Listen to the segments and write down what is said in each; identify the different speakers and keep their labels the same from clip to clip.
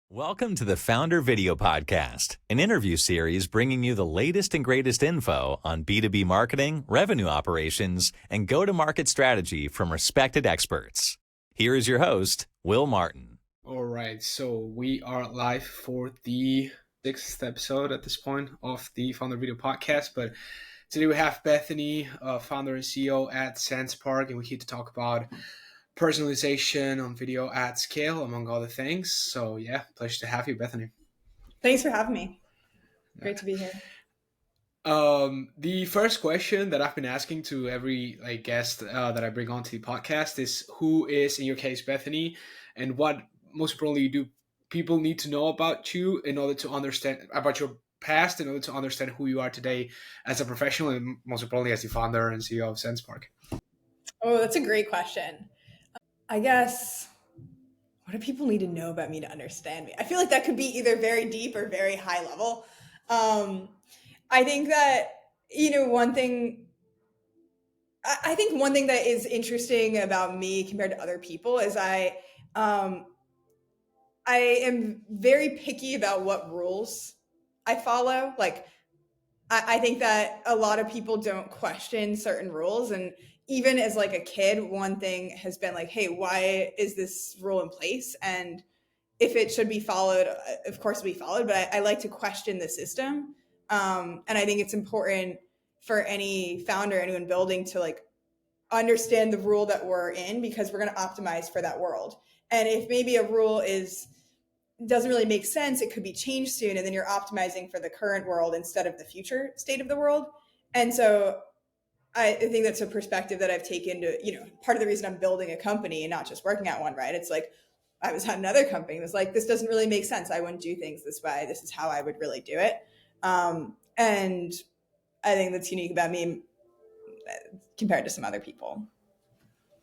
Speaker 1: Welcome to the FounderVideo podcast, an interview series bringing you the latest and greatest info on B2B marketing, revenue operations, and go-to-market strategy from respected experts. Here is your host, Will Martin.
Speaker 2: All right, so we are live for the 6th episode at this point of the FounderVideo podcast, but today we have Bethany, founder and CEO at Sendspark, and we're here to talk about personalization on video at scale, among other things. So yeah, pleasure to have you, Bethany.
Speaker 3: Thanks for having me. Great to be here.
Speaker 2: The first question that I've been asking to every guest that I bring onto the podcast is, who is, in your case, Bethany, and what most importantly do people need to know about you in order to understand about your past, in order to understand who you are today as a professional, and most importantly as the founder and CEO of Sendspark?
Speaker 3: Oh, that's a great question. I guess, what do people need to know about me to understand me? I feel like that could be either very deep or very high level. I think that, one thing that is interesting about me compared to other people is I am very picky about what rules I follow. I think that a lot of people don't question certain rules, and even as a kid, one thing has been hey, why is this rule in place? And if it should be followed, of course it'll be followed, but I like to question the system. And I think it's important for any founder, anyone building, to understand the rule that we're in, because we're going to optimize for that world. And if maybe a rule doesn't really make sense, it could be changed soon, and then you're optimizing for the current world instead of the future state of the world. And so I think that's a perspective that I've taken to, part of the reason I'm building a company and not just working at one, right? It's I was at another company. It was this doesn't really make sense. I wouldn't do things this way. This is how I would really do it. And I think that's unique about me compared to some other people.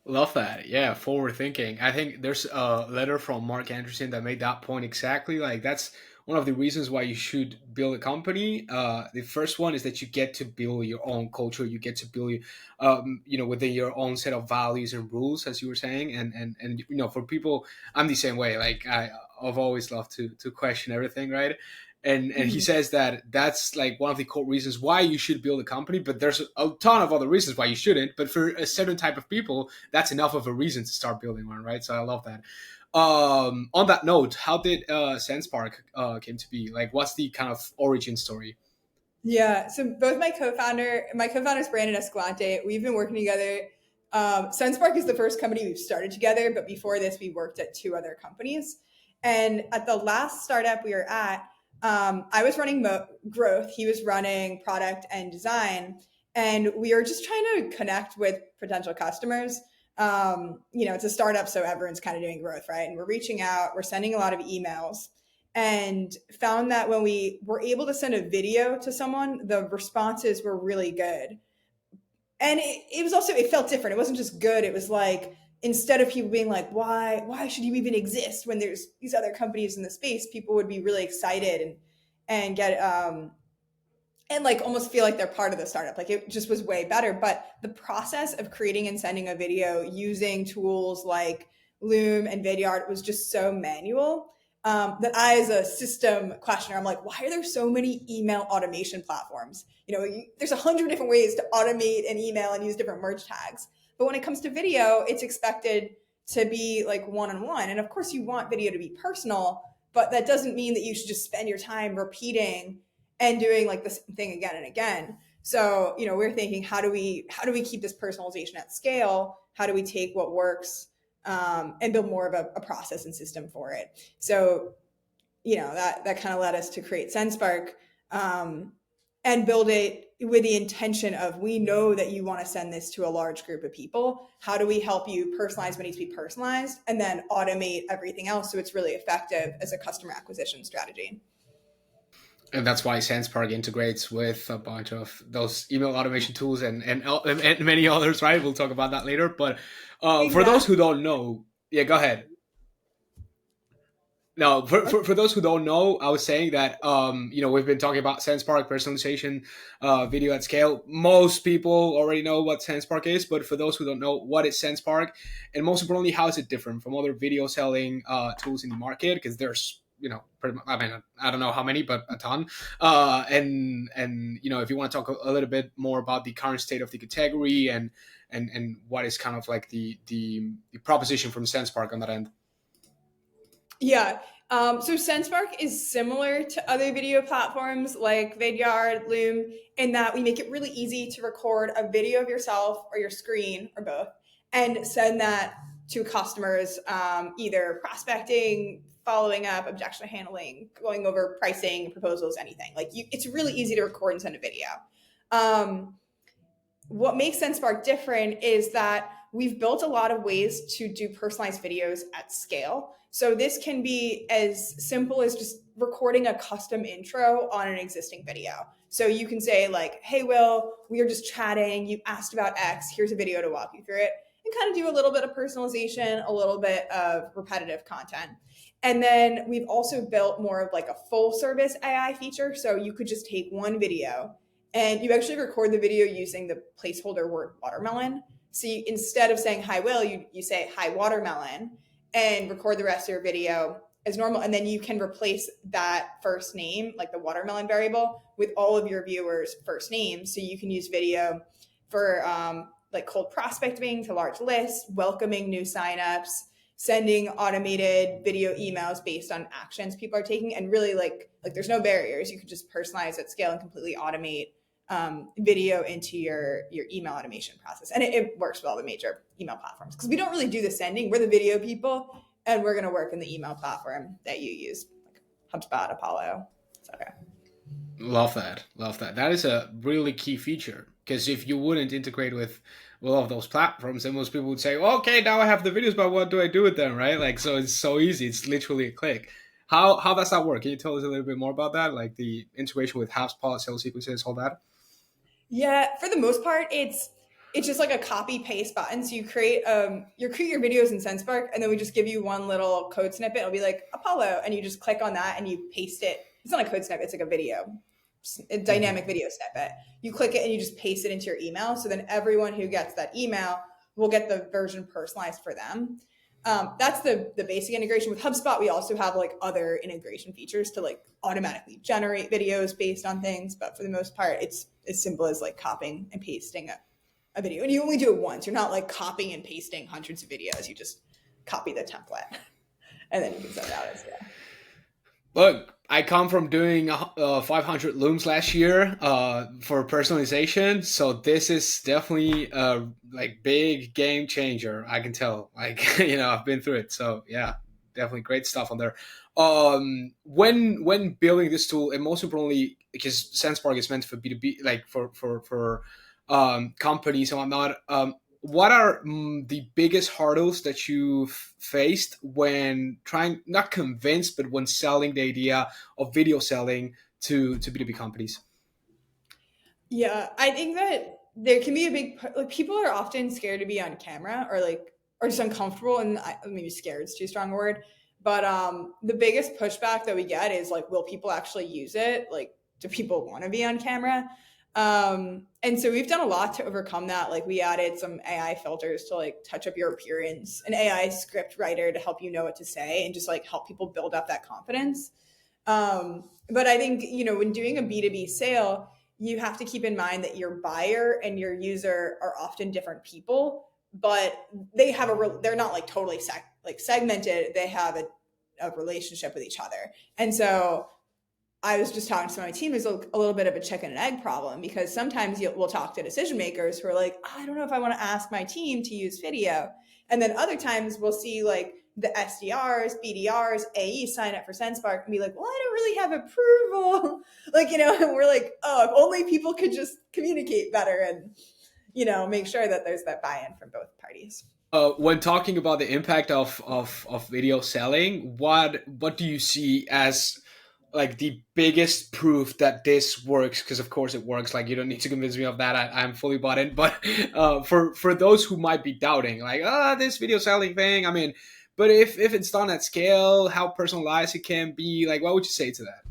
Speaker 2: Love that. Yeah, forward thinking. I think there's a letter from Mark Anderson that made that point exactly. That's one of the reasons why you should build a company. The first one is that you get to build your own culture. You get to build, within your own set of values and rules, as you were saying. And for people, I'm the same way. I've always loved to question everything, right? And he says that that's one of the core reasons why you should build a company, but there's a ton of other reasons why you shouldn't. But for a certain type of people, that's enough of a reason to start building one, right? So I love that. On that note, how did Sendspark came to be? What's the kind of origin story?
Speaker 3: Yeah, so both my co-founders Brandon Escalante, we've been working together. Sendspark is the first company we've started together, but before this, we worked at two other companies. And at the last startup we were at, I was running growth, he was running product and design, and we were just trying to connect with potential customers. It's a startup, so everyone's kind of doing growth, right? And we're reaching out, we're sending a lot of emails, and found that when we were able to send a video to someone, the responses were really good. And it was also, it felt different. It wasn't just good. It was instead of people being why should you even exist when there's these other companies in the space, people would be really excited and get and almost feel like they're part of the startup. It just was way better. But the process of creating and sending a video using tools like Loom and Vidyard was just so manual that I, as a system questioner, I'm why are there so many email automation platforms? There's 100 different ways to automate an email and use different merge tags. But when it comes to video, it's expected to be one-on-one. And of course you want video to be personal, but that doesn't mean that you should just spend your time repeating and doing the same thing again and again. So, we're thinking, how do we keep this personalization at scale? How do we take what works and build more of a process and system for it? So, that kind of led us to create Sendspark and build it with the intention of, we know that you want to send this to a large group of people. How do we help you personalize what needs to be personalized, and then automate everything else so it's really effective as a customer acquisition strategy?
Speaker 2: And that's why Sendspark integrates with a bunch of those email automation tools and many others, right? We'll talk about that later. But exactly. For those who don't know, yeah, go ahead. No, for those who don't know, I was saying that, we've been talking about Sendspark, personalization, video at scale. Most people already know what Sendspark is, but for those who don't know, what is Sendspark? And most importantly, how is it different from other video selling tools in the market? Because there's pretty much, I mean, I don't know how many, but a ton. And if you want to talk a little bit more about the current state of the category and what is kind of like the proposition from Sendspark on that end.
Speaker 3: Yeah. So Sendspark is similar to other video platforms like Vidyard, Loom, in that we make it really easy to record a video of yourself or your screen or both and send that to customers, either prospecting, following up, objection handling, going over pricing, proposals, anything. It's really easy to record and send a video. What makes Sendspark different is that we've built a lot of ways to do personalized videos at scale. So this can be as simple as just recording a custom intro on an existing video. So you can say like, hey, Will, we are just chatting. You asked about X. Here's a video to walk you through it, and kind of do a little bit of personalization, a little bit of repetitive content. And then we've also built more of like a full service AI feature. So you could just take one video and you actually record the video using the placeholder word watermelon. So instead of saying, hi, Will, you say, hi, watermelon, and record the rest of your video as normal. And then you can replace that first name, like the watermelon variable, with all of your viewers' first names. So you can use video for like cold prospecting to large lists, welcoming new signups, sending automated video emails based on actions people are taking. And really like there's no barriers. You could just personalize at scale and completely automate video into your email automation process. And it works with all the major email platforms because we don't really do the sending. We're the video people, and we're going to work in the email platform that you use, like HubSpot, Apollo, etc.
Speaker 2: Love that. That is a really key feature, because if you wouldn't integrate with all of those platforms, then most people would say, okay, now I have the videos, but what do I do with them, right? Like, so it's so easy. It's literally a click. How does that work? Can you tell us a little bit more about that? Like the integration with HubSpot, sales sequences, all that?
Speaker 3: Yeah, for the most part, it's just like a copy paste button. So you create your videos in Sendspark, and then we just give you one little code snippet. It'll be like Apollo, and you just click on that and you paste it. It's not a code snippet; it's like a video, a dynamic video snippet. You click it and you just paste it into your email. So then everyone who gets that email will get the version personalized for them. That's the basic integration. With HubSpot, we also have like other integration features to like automatically generate videos based on things. But for the most part, it's as simple as like copying and pasting a video. And you only do it once. You're not like copying and pasting hundreds of videos. You just copy the template and then you can send it out as well.
Speaker 2: Look, I come from doing 500 looms last year for personalization, so this is definitely a like big game changer. I can tell, like I've been through it, so yeah, definitely great stuff on there. When building this tool, and most importantly, because Sendspark is meant for B2B, like for companies and whatnot. What are the biggest hurdles that you've faced when trying, not convince, but when selling the idea of video selling to B2B companies?
Speaker 3: Yeah, I think that there can be a big, like people are often scared to be on camera or just uncomfortable, and maybe scared is too strong a word. But the biggest pushback that we get is like, will people actually use it? Like, do people want to be on camera? And so we've done a lot to overcome that. Like we added some AI filters to like touch up your appearance, an AI script writer to help you know what to say and just like help people build up that confidence. But I think, when doing a B2B sale, you have to keep in mind that your buyer and your user are often different people, but they have they're not like totally segmented. They have a relationship with each other. And so I was just talking to my team, there's a little bit of a chicken and egg problem, because sometimes we'll talk to decision makers who are like, I don't know if I want to ask my team to use video. And then other times we'll see like the SDRs, BDRs, AE sign up for Sendspark and be like, well, I don't really have approval. And we're like, oh, if only people could just communicate better and, make sure that there's that buy-in from both parties.
Speaker 2: When talking about the impact of video selling, what do you see as like the biggest proof that this works? Because of course it works. Like you don't need to convince me of that. I'm fully bought in. But for those who might be doubting, like this video selling thing, I mean, but if it's done at scale, how personalized it can be, like what would you say to that?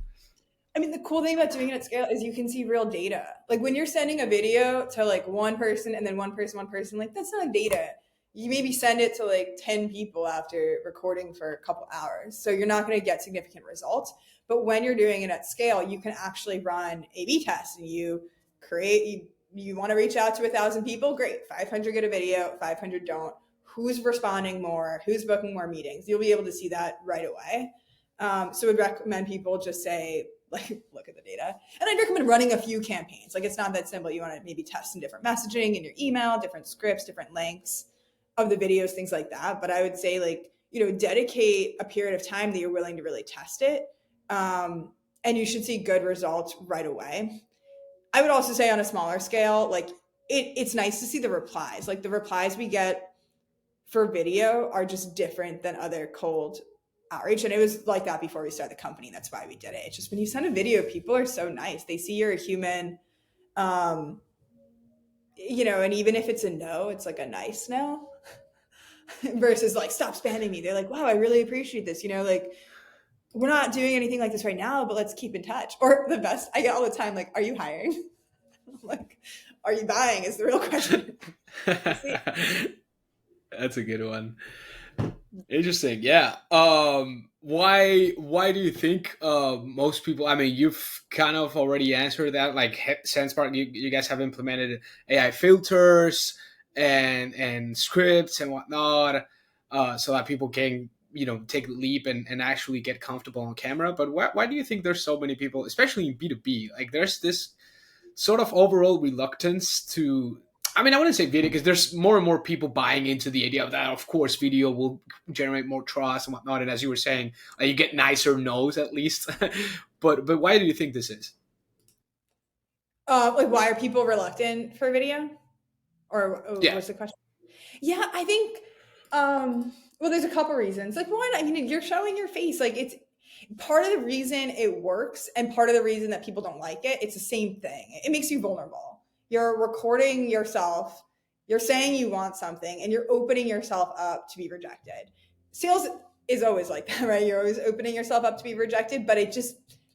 Speaker 3: I mean, the cool thing about doing it at scale is you can see real data. Like when you're sending a video to like one person and then one person, like that's not data. you maybe send it to like 10 people after recording for a couple hours. So you're not going to get significant results. But when you're doing it at scale, you can actually run A/B tests, and you want to reach out to 1,000 people. Great. 500 get a video, 500 don't. Who's responding more? Who's booking more meetings? You'll be able to see that right away. So I'd recommend people just say, like, look at the data. And I'd recommend running a few campaigns. Like, it's not that simple. You want to maybe test some different messaging in your email, different scripts, different lengths of the videos, things like that. But I would say, like, dedicate a period of time that you're willing to really test it. And you should see good results right away. I would also say on a smaller scale, like, it's nice to see the replies. Like, the replies we get for video are just different than other cold outreach. And it was like that before we started the company. That's why we did it. It's just when you send a video, people are so nice. They see you're a human, and even if it's a no, it's like a nice no versus like, stop spamming me. They're like, wow, I really appreciate this. Like, we're not doing anything like this right now, but let's keep in touch. Or the best I get all the time, like, are you hiring? Like, are you buying is the real question.
Speaker 2: That's a good one. Interesting. Yeah. Why do you think most people, I mean, you've kind of already answered that, like Sendspark, you guys have implemented AI filters and scripts and whatnot, so that people can, take the leap and actually get comfortable on camera. But why do you think there's so many people, especially in B2B, like there's this sort of overall reluctance to, I mean, I wouldn't say video, because there's more and more people buying into the idea of that. Of course, video will generate more trust and whatnot. And as you were saying, you get nicer no's at least. but why do you think this is?
Speaker 3: Like, why are people reluctant for video? Or
Speaker 2: Yeah.
Speaker 3: What's the question? Yeah, I think, well, there's a couple reasons. Like, one, I mean, you're showing your face. Like, it's part of the reason it works and part of the reason that people don't like it. It's the same thing. It makes you vulnerable. You're recording yourself, you're saying you want something, and you're opening yourself up to be rejected. Sales is always like that, right? You're always opening yourself up to be rejected, but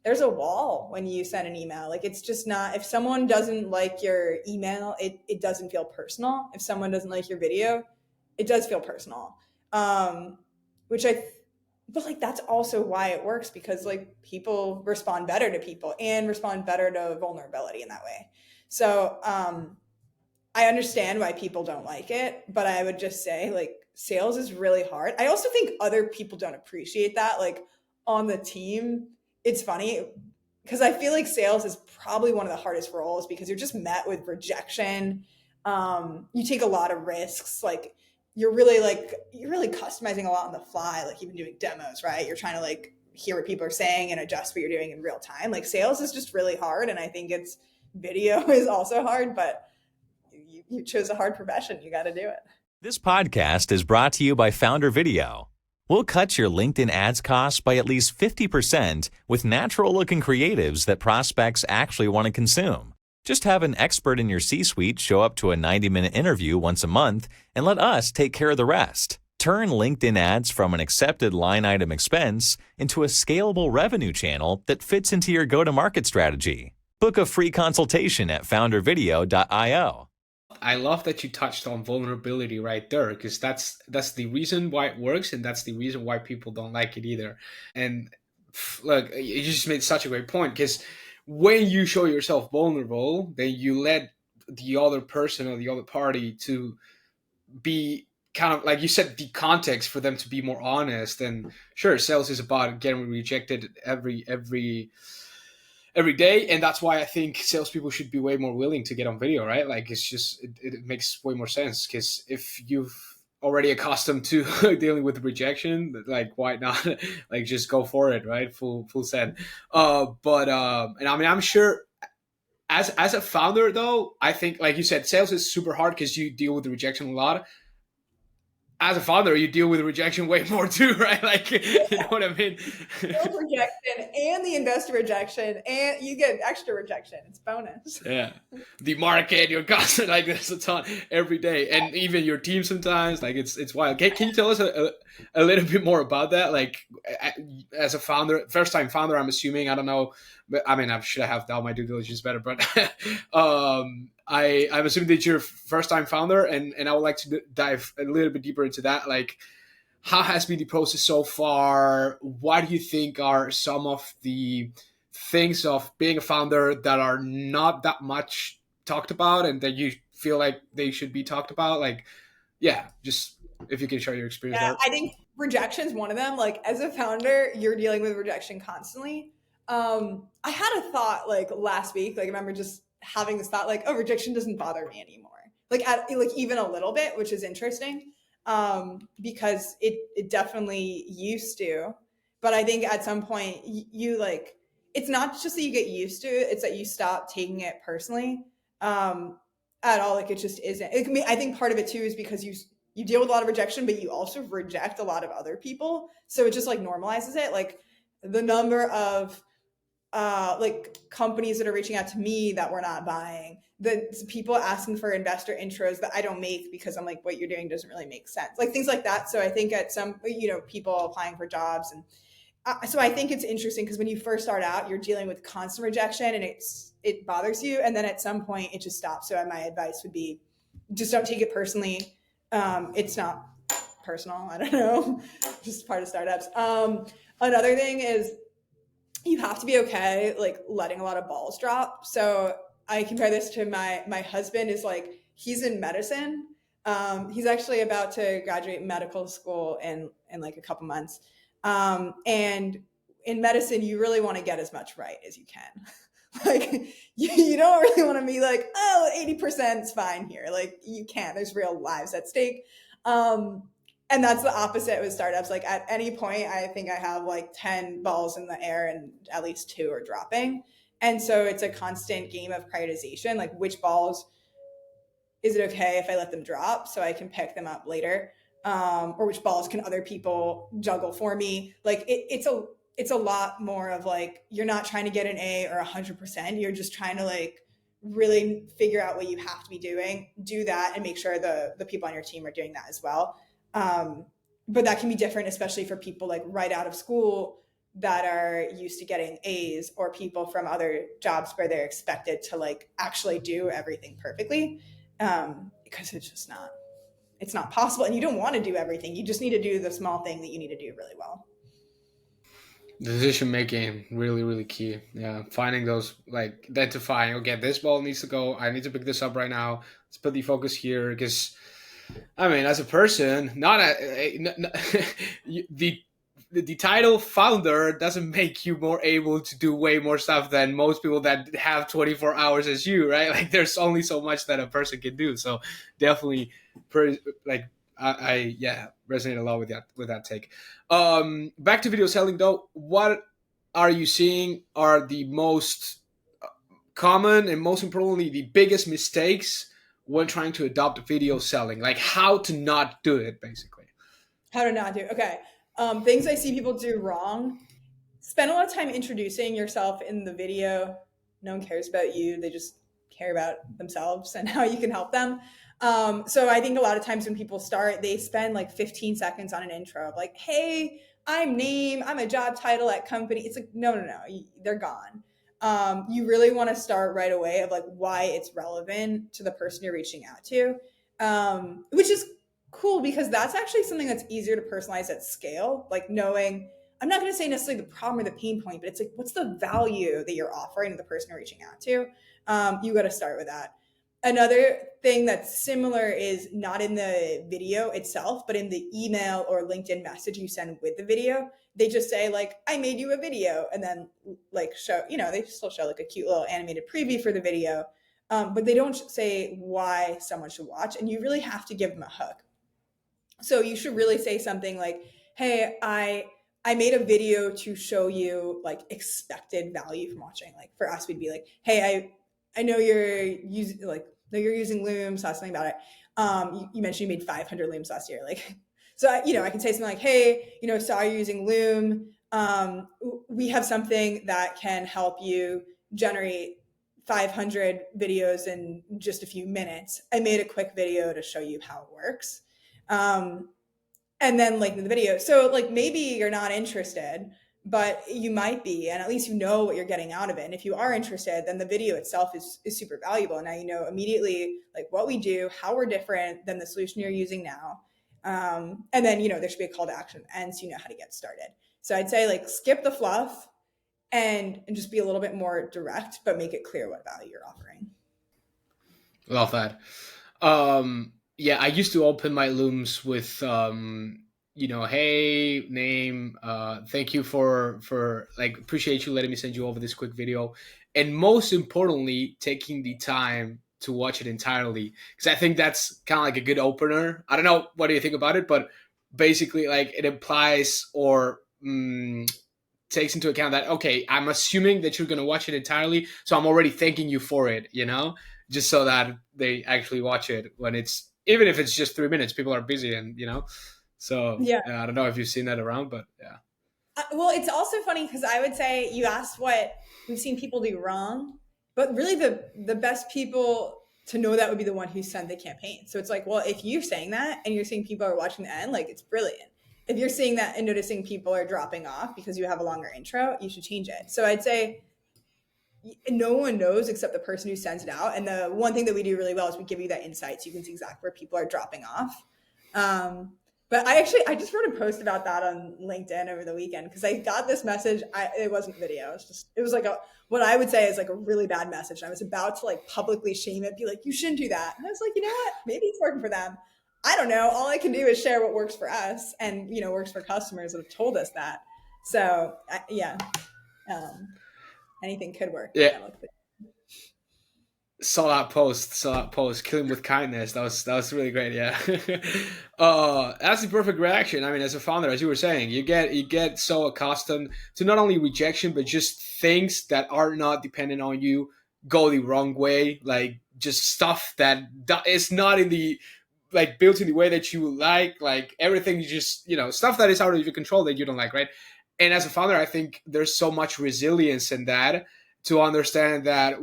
Speaker 3: there's a wall when you send an email. Like, it's just not, if someone doesn't like your email, it doesn't feel personal. If someone doesn't like your video, it does feel personal. But like, that's also why it works, because like, people respond better to people and respond better to vulnerability in that way. So I understand why people don't like it, but I would just say, like, sales is really hard. I also think other people don't appreciate that. Like, on the team, it's funny because I feel like sales is probably one of the hardest roles, because you're just met with rejection. You take a lot of risks. Like, you're really customizing a lot on the fly. Like, even doing demos, right? You're trying to like hear what people are saying and adjust what you're doing in real time. Like, sales is just really hard. And I think video is also hard, but you chose a hard profession. You got to do it.
Speaker 1: This podcast is brought to you by FounderVideo. We'll cut your LinkedIn ads costs by at least 50% with natural-looking creatives that prospects actually want to consume. Just have an expert in your C-suite show up to a 90-minute interview once a month and let us take care of the rest. Turn LinkedIn ads from an accepted line item expense into a scalable revenue channel that fits into your go-to-market strategy. Book a free consultation at FounderVideo.io.
Speaker 2: I love that you touched on vulnerability right there, because that's the reason why it works, and that's the reason why people don't like it either. And look, you just made such a great point, because when you show yourself vulnerable, then you let the other person or the other party to be kind of, like you said, the context for them to be more honest. And sure, sales is about getting rejected every day, and that's why I think salespeople should be way more willing to get on video, right? Like, it's just it makes way more sense, because if you've already accustomed to dealing with rejection, like, why not like just go for it, right? Full send. And I mean, I'm sure as a founder though, I think, like you said, sales is super hard because you deal with the rejection a lot. As a founder, you deal with rejection way more too, right? Like, you know what I mean?
Speaker 3: Sales rejection and the investor rejection, and you get extra rejection. It's bonus.
Speaker 2: Yeah. The market, your customer, like, there's a ton every day. And even your team sometimes, like, it's wild. Can you tell us a little bit more about that? Like, as a founder, first time founder, I'm assuming, I don't know, but I mean, I should have done my due diligence better, but I'm assuming that you're first time founder, and I would like to dive a little bit deeper into that. Like, how has been the process so far? What do you think are some of the things of being a founder that are not that much talked about and that you feel like they should be talked about? Like, yeah, just if you can share your experience
Speaker 3: Yeah,
Speaker 2: there.
Speaker 3: I think rejection is one of them. Like as a founder, you're dealing with rejection constantly. I had a thought like last week. Like I remember just having this thought, like, oh, rejection doesn't bother me anymore. Like even a little bit, which is interesting, because it definitely used to. But I think at some point you like it's not just that you get used to it; it's that you stop taking it personally at all. Like it just isn't. It can be, I think part of it too is because you deal with a lot of rejection, but you also reject a lot of other people. So it just like normalizes it. Like the number of like companies that are reaching out to me that we're not buying, the people asking for investor intros that I don't make because I'm like, what you're doing doesn't really make sense. Like things like that. So I think at some, people applying for jobs. And so I think it's interesting because when you first start out, you're dealing with constant rejection and it bothers you. And then at some point it just stops. So my advice would be just don't take it personally. It's not personal. I don't know, just part of startups. Another thing is you have to be okay, like letting a lot of balls drop. So I compare this to my husband is like, he's in medicine. He's actually about to graduate medical school in like a couple months. And in medicine, you really want to get as much right as you can. Like you don't really want to be like, oh, 80% is fine here. Like you can't, there's real lives at stake. And that's the opposite with startups. Like at any point, I think I have like 10 balls in the air and at least 2 are dropping. And so it's a constant game of prioritization, like which balls is it okay if I let them drop so I can pick them up later? Or which balls can other people juggle for me? Like it's a lot more of like, you're not trying to get an A or 100%. You're just trying to like really figure out what you have to be doing, do that, and make sure the people on your team are doing that as well. But that can be different, especially for people like right out of school that are used to getting A's, or people from other jobs where they're expected to like actually do everything perfectly. Because it's not possible, and you don't want to do everything. You just need to do the small thing that you need to do really well.
Speaker 2: Decision making, really, really key. Yeah, finding those, like identifying, okay, this ball needs to go. I need to pick this up right now. Let's put the focus here, because I mean, as a person, the title founder doesn't make you more able to do way more stuff than most people that have 24 hours as you, right? Like there's only so much that a person can do. So definitely, like I yeah, resonate a lot with that take. Back to video selling though, what are you seeing are the most common and most importantly the biggest mistakes when trying to adopt video selling? Like how to not do it, basically.
Speaker 3: How to not do. Okay. Things I see people do wrong. Spend a lot of time introducing yourself in the video. No one cares about you. They just care about themselves and how you can help them. So I think a lot of times when people start, they spend like 15 seconds on an intro of like, hey, I'm name, I'm a job title at company. It's like, no, they're gone. You really want to start right away of like why it's relevant to the person you're reaching out to, which is cool because that's actually something that's easier to personalize at scale. Like knowing, I'm not going to say necessarily the problem or the pain point, but it's like, what's the value that you're offering to the person you're reaching out to? You got to start with that. Another thing that's similar is not in the video itself, but in the email or LinkedIn message you send with the video. They just say like, I made you a video, and then like show, they still show like a cute little animated preview for the video. But they don't say why someone should watch, and you really have to give them a hook. So you should really say something like, hey, I made a video to show you like expected value from watching. Like for us, we'd be like, hey, I know you're using Loom, saw something about it. You mentioned you made 500 Looms last year. Like, so I can say something like, hey, saw you using Loom. We have something that can help you generate 500 videos in just a few minutes. I made a quick video to show you how it works. and then link to the video. So like maybe you're not interested, but you might be, and at least you know what you're getting out of it. And if you are interested, then the video itself is super valuable. Now you know immediately like what we do, how we're different than the solution you're using now. And then, you know, there should be a call to action and so you know how to get started. So I'd say like skip the fluff and just be a little bit more direct, but make it clear what value you're offering.
Speaker 2: Love that. Yeah, I used to open my looms with, you know, hey, name, thank you for like, appreciate you letting me send you over this quick video. And most importantly, taking the time to watch it entirely. Because I think that's kind of like a good opener. I don't know, what do you think about it? But basically, like, it implies or takes into account that, okay, I'm assuming that you're going to watch it entirely. So I'm already thanking you for it, you know, just so that they actually watch it when it's, even if it's just 3 minutes, people are busy and, you know, so
Speaker 3: Yeah.
Speaker 2: I don't know if you've seen that around, but yeah.
Speaker 3: Well, it's also funny because I would say you asked what we've seen people do wrong, but really the best people to know that would be the one who sent the campaign. So it's like, well, if you're saying that and you're seeing people are watching the end, like it's brilliant. If you're seeing that and noticing people are dropping off because you have a longer intro, you should change it. So I'd say no one knows except the person who sends it out. And the one thing that we do really well is we give you that insight so you can see exactly where people are dropping off. But I just wrote a post about that on LinkedIn over the weekend because I got this message. It wasn't video. It was like what I would say is like a really bad message. And I was about to like publicly shame it, be like, you shouldn't do that. And I was like, you know what? Maybe it's working for them. I don't know. All I can do is share what works for us and, you know, works for customers that have told us that. So yeah, anything could work.
Speaker 2: Yeah. Saw that post, kill him with kindness. That was really great. Yeah. That's the perfect reaction. I mean, as a founder, as you were saying, you get so accustomed to not only rejection, but just things that are not dependent on you go the wrong way. Like just stuff that is not in the, like, built in the way that you like everything, you just, you know, stuff that is out of your control that you don't like, right? And as a founder, I think there's so much resilience in that to understand that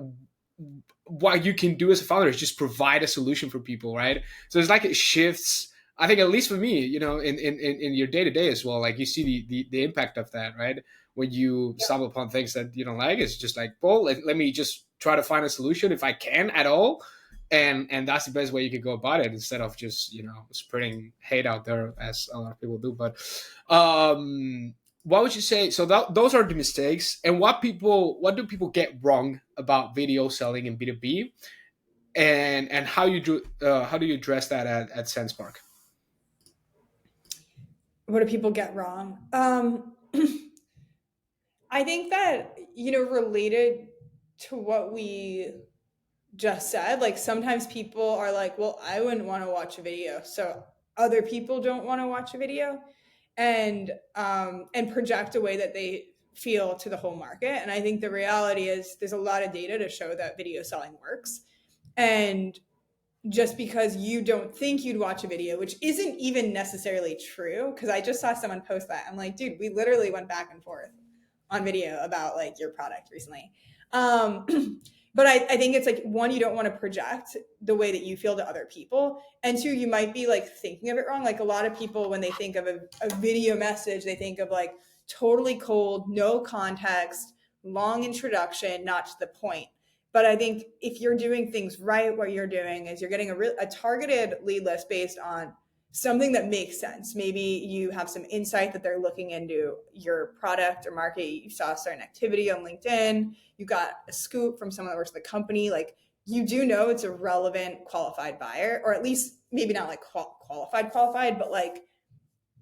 Speaker 2: what you can do as a founder is just provide a solution for people, right? So it's like it shifts, I think, at least for me, you know, in your day-to-day as well, like you see the impact of that, right? When you stumble upon things that you don't like, it's just like, well, let me just try to find a solution if I can at all. And that's the best way you can go about it instead of just, you know, spreading hate out there as a lot of people do. But what would you say? So those are the mistakes. And what do people get wrong about video selling in B2B? And how do you address that at Sendspark?
Speaker 3: What do people get wrong? I think that, you know, related to what we just said, like sometimes people are like, well, I wouldn't want to watch a video, so other people don't want to watch a video, and project a way that they feel to the whole market. And I think the reality is there's a lot of data to show that video selling works. And just because you don't think you'd watch a video, which isn't even necessarily true, because I just saw someone post that. I'm like, dude, we literally went back and forth on video about like your product recently. But I think it's like, one, you don't want to project the way that you feel to other people. And two, you might be like thinking of it wrong. Like a lot of people, when they think of a video message, they think of like totally cold, no context, long introduction, not to the point. But I think if you're doing things right, what you're doing is you're getting a targeted lead list based on something that makes sense. Maybe you have some insight that they're looking into your product or market. You saw a certain activity on LinkedIn. You got a scoop from someone that works at the company. Like you do know it's a relevant, qualified buyer, or at least maybe not like qualified, but like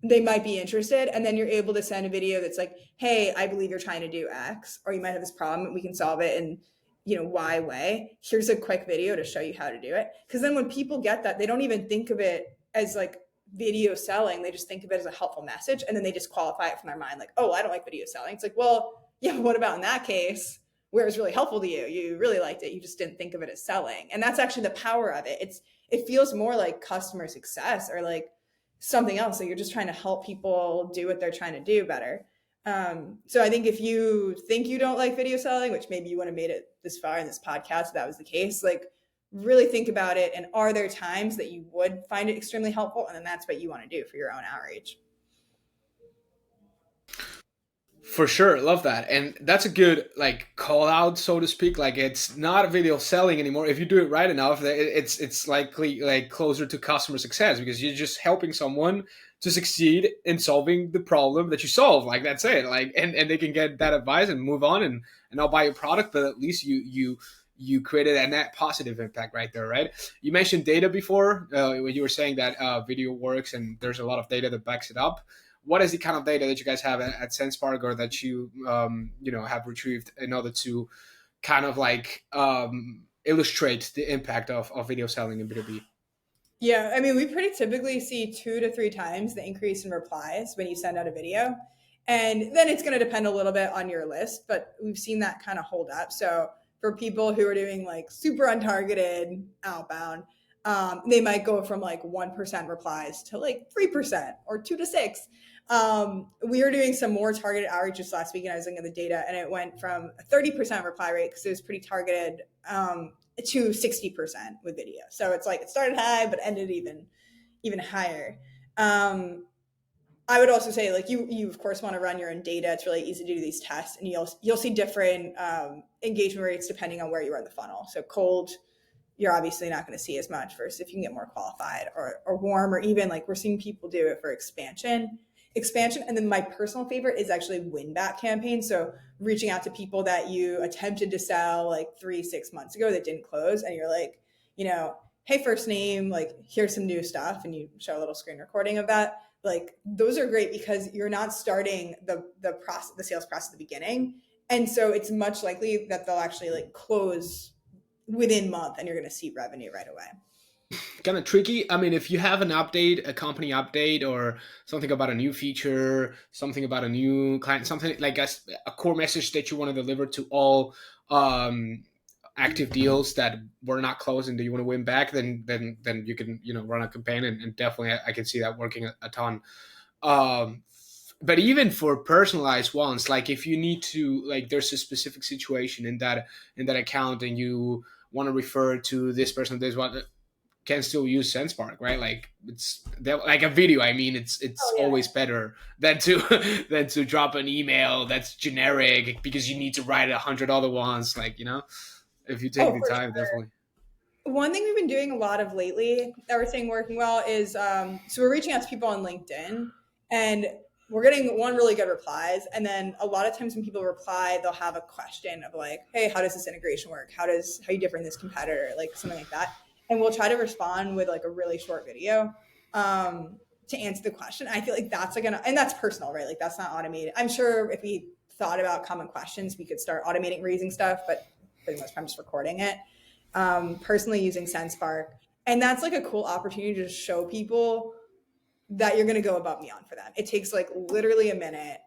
Speaker 3: they might be interested. And then you're able to send a video that's like, hey, I believe you're trying to do X, or you might have this problem and we can solve it in, you know, Y way. Here's a quick video to show you how to do it. Because then when people get that, they don't even think of it as like video selling. They just think of it as a helpful message, and then they disqualify it from their mind. Like, oh, I don't like video selling. It's like, well, yeah, what about in that case where it was really helpful to you? You really liked it. You just didn't think of it as selling. And that's actually the power of it. It feels more like customer success or like something else. So you're just trying to help people do what they're trying to do better. So I think if you think you don't like video selling, which maybe you wouldn't have made it this far in this podcast, if that was the case, like really think about it. And are there times that you would find it extremely helpful? And then that's what you want to do for your own outreach.
Speaker 2: For sure, love that, and that's a good like call out, so to speak. Like it's not video selling anymore. If you do it right enough, it's likely like closer to customer success because you're just helping someone to succeed in solving the problem that you solve. Like that's it. Like and they can get that advice and move on and not buy your product, but at least you created a net positive impact right there, right? You mentioned data before when you were saying that video works and there's a lot of data that backs it up. What is the kind of data that you guys have at Sendspark or that you have retrieved in order to kind of like illustrate the impact of video selling in B2B?
Speaker 3: Yeah, I mean, we pretty typically see 2 to 3 times the increase in replies when you send out a video. And then it's going to depend a little bit on your list, but we've seen that kind of hold up. So for people who are doing like super untargeted outbound, they might go from like 1% replies to like 3% or 2 to 6. We were doing some more targeted outreach just last week, and I was looking at the data, and it went from a 30% reply rate because it was pretty targeted to 60% with video. So it's like it started high, but ended even higher. I would also say like you of course want to run your own data. It's really easy to do these tests, and you'll see different engagement rates depending on where you are in the funnel. So cold, you're obviously not going to see as much versus if you can get more qualified, or warm, or even like we're seeing people do it for expansion. And then my personal favorite is actually win back campaigns. So reaching out to people that you attempted to sell like 3-6 months ago that didn't close, and you're like, hey, first name, like here's some new stuff, and you show a little screen recording of that. Like those are great because you're not starting the sales process at the beginning, and so it's much likely that they'll actually like close within a month, and you're going to see revenue right away.
Speaker 2: Kind of tricky. I mean, if you have an update, a company update, or something about a new feature, something about a new client, something like a core message that you want to deliver to all active deals that were not closed and that you want to win back, then you can run a campaign, and definitely I can see that working a ton. But even for personalized ones, like if you need to, like there's a specific situation in that account and you want to refer to this person, this one, can still use Sendspark, right? Like it's like a video. I mean, it's always better than to than to drop an email that's generic because you need to write 100 other ones. Like if you take the time, definitely.
Speaker 3: One thing we've been doing a lot of lately that we're seeing working well is so we're reaching out to people on LinkedIn, and we're getting one really good replies. And then a lot of times when people reply, they'll have a question of like, hey, how does this integration work? How you differ in this competitor? Like something like that. And we'll try to respond with like a really short video to answer the question. I feel like that's like and that's personal, right? Like that's not automated. I'm sure if we thought about common questions, we could start automating raising stuff, but for the most part, I'm just recording it. Personally using Sendspark. And that's like a cool opportunity to show people that you're going to go above and beyond for them. It takes like literally a minute,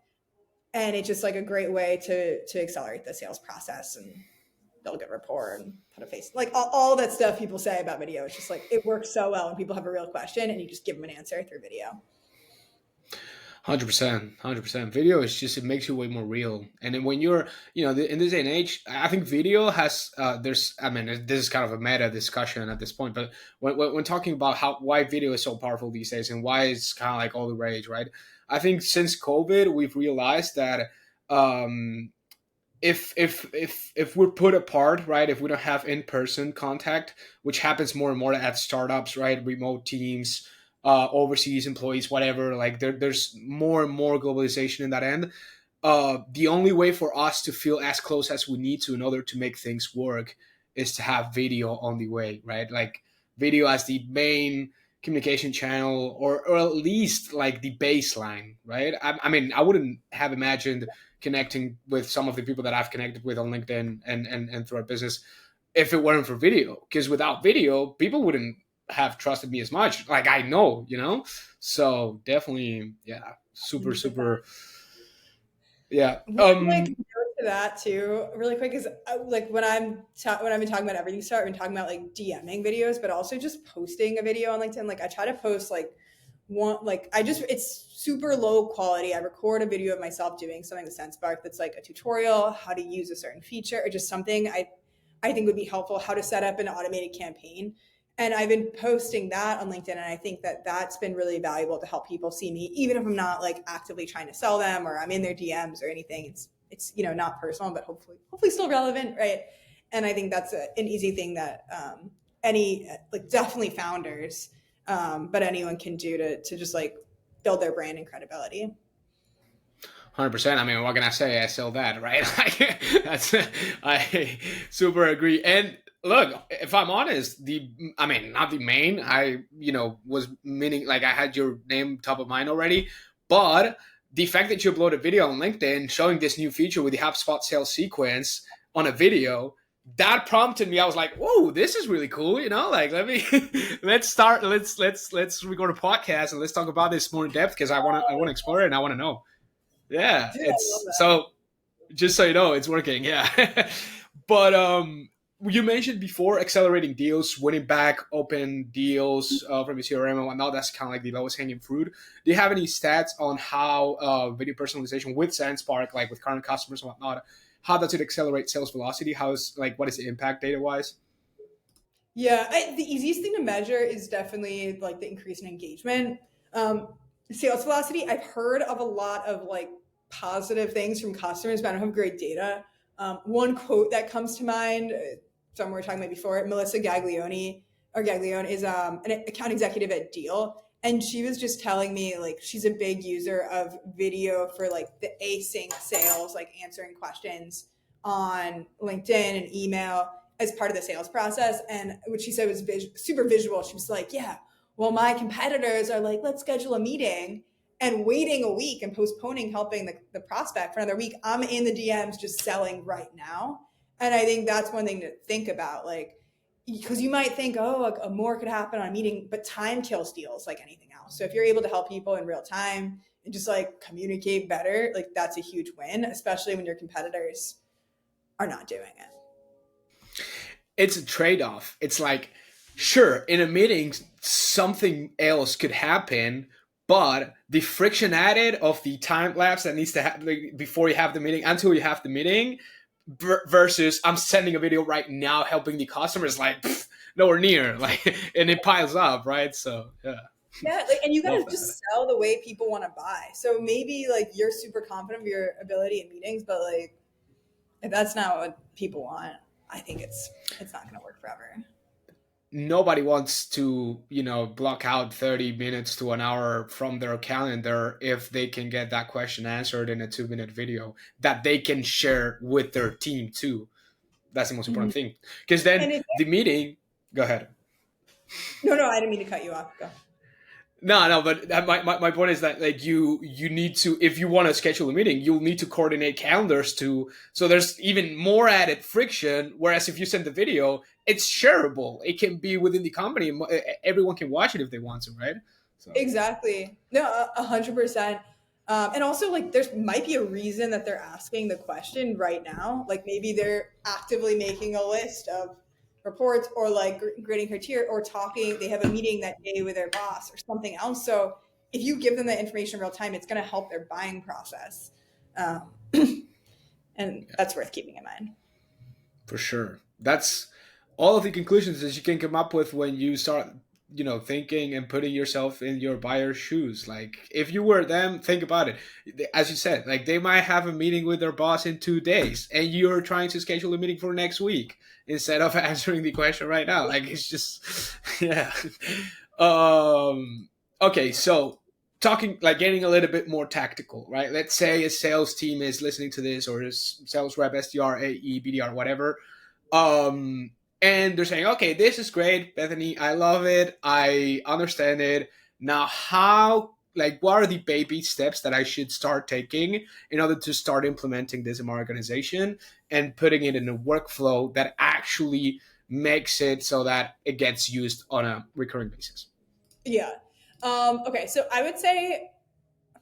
Speaker 3: and it's just like a great way to accelerate the sales process and build good rapport and put a face, like all that stuff people say about video. It's just like it works so well when people have a real question and you just give them an answer through video.
Speaker 2: 100%. Video is just, it makes you way more real. And then when you're, in this day and age, I think video has, this is kind of a meta discussion at this point, but when talking about why video is so powerful these days and why it's kind of like all the rage, right? I think since COVID, we've realized that, if we're put apart, right, if we don't have in-person contact, which happens more and more at startups, right, remote teams, overseas employees, whatever, like there's more and more globalization in that end. The only way for us to feel as close as we need to in order to make things work is to have video on the way, right? Like video as the main communication channel, or at least like the baseline, right? I mean, I wouldn't have imagined connecting with some of the people that I've connected with on LinkedIn and through our business if it weren't for video, because without video, people wouldn't have trusted me as much. Like I know, so definitely, yeah, super, yeah.
Speaker 3: To that too, really quick, is like when I've been talking about everything, I've been talking about like DMing videos, but also just posting a video on LinkedIn. Like I try to post like it's super low quality. I record a video of myself doing something with Sendspark that's like a tutorial, how to use a certain feature, or just something I think would be helpful, how to set up an automated campaign. And I've been posting that on LinkedIn, and I think that that's been really valuable to help people see me, even if I'm not like actively trying to sell them or I'm in their DMs or anything. It's not personal, but hopefully still relevant, right? And I think that's an easy thing that any like definitely founders, but anyone can do to just like build their brand and credibility.
Speaker 2: 100%. I mean, what can I say? I sell that, right? I super agree. And look, if I'm honest, not the main, was meaning like I had your name top of mind already, but the fact that you upload a video on LinkedIn showing this new feature with the HubSpot sales sequence on a video, that prompted me. I was like, whoa, this is really cool. Like, let's record a podcast and let's talk about this more in depth, because I want to explore it and I want to know. Yeah,
Speaker 3: Dude,
Speaker 2: it's so, just so you know, it's working. Yeah. But you mentioned before accelerating deals, winning back open deals from your CRM and whatnot. That's kind of like the lowest hanging fruit. Do you have any stats on how video personalization with Sendspark, like with current customers and whatnot, how does it accelerate sales velocity? What is the impact data wise?
Speaker 3: Yeah, the easiest thing to measure is definitely like the increase in engagement. Sales velocity, I've heard of a lot of like positive things from customers, but I don't have great data. One quote that comes to mind, someone we were talking about before, Melissa Gaglione is an account executive at Deal. And she was just telling me like she's a big user of video for like the async sales, like answering questions on LinkedIn and email as part of the sales process. And what she said was super visual. She was like, yeah, well, my competitors are like, let's schedule a meeting, and waiting a week and postponing helping the prospect for another week. I'm in the DMs just selling right now. And I think that's one thing to think about, like, because you might think, oh, more could happen on a meeting, but time kills deals like anything else. So if you're able to help people in real time and just like communicate better, like that's a huge win, especially when your competitors are not doing it.
Speaker 2: It's a trade-off. It's like, sure, in a meeting, something else could happen, but the friction added of the time lapse that needs to happen before you have the meeting until you have the meeting versus I'm sending a video right now helping the customers, like nowhere near, like, and it piles up, right? So
Speaker 3: yeah, like, and you gotta just sell the way people want to buy. So maybe like you're super confident of your ability in meetings, but like if that's not what people want, I think it's not going to work forever.
Speaker 2: Nobody wants to, block out 30 minutes to an hour from their calendar if they can get that question answered in a 2-minute video that they can share with their team too. That's the most important thing. Because then the meeting, go ahead.
Speaker 3: No, I didn't mean to cut you off. Go.
Speaker 2: No, but my point is that like you need to, if you want to schedule a meeting, you'll need to coordinate calendars too. So there's even more added friction. Whereas if you send the video, it's shareable. It can be within the company. Everyone can watch it if they want to, right? So.
Speaker 3: Exactly. No, 100%. And also like there might be a reason that they're asking the question right now. Like maybe they're actively making a list of reports or like grading criteria or talking, they have a meeting that day with their boss or something else. So if you give them the information in real time, it's going to help their buying process. And that's worth keeping in mind.
Speaker 2: For sure. That's all of the conclusions that you can come up with when you start, thinking and putting yourself in your buyer's shoes. Like if you were them, think about it. As you said, like they might have a meeting with their boss in 2 days and you're trying to schedule a meeting for next week instead of answering the question right now. Like it's just, yeah. Okay. So talking, like getting a little bit more tactical, right? Let's say a sales team is listening to this, or a sales rep, SDR, AE, BDR, whatever. And they're saying, okay, this is great, Bethany. I love it. I understand it. Now, what are the baby steps that I should start taking in order to start implementing this in my organization and putting it in a workflow that actually makes it so that it gets used on a recurring basis?
Speaker 3: Yeah. Okay. So I would say,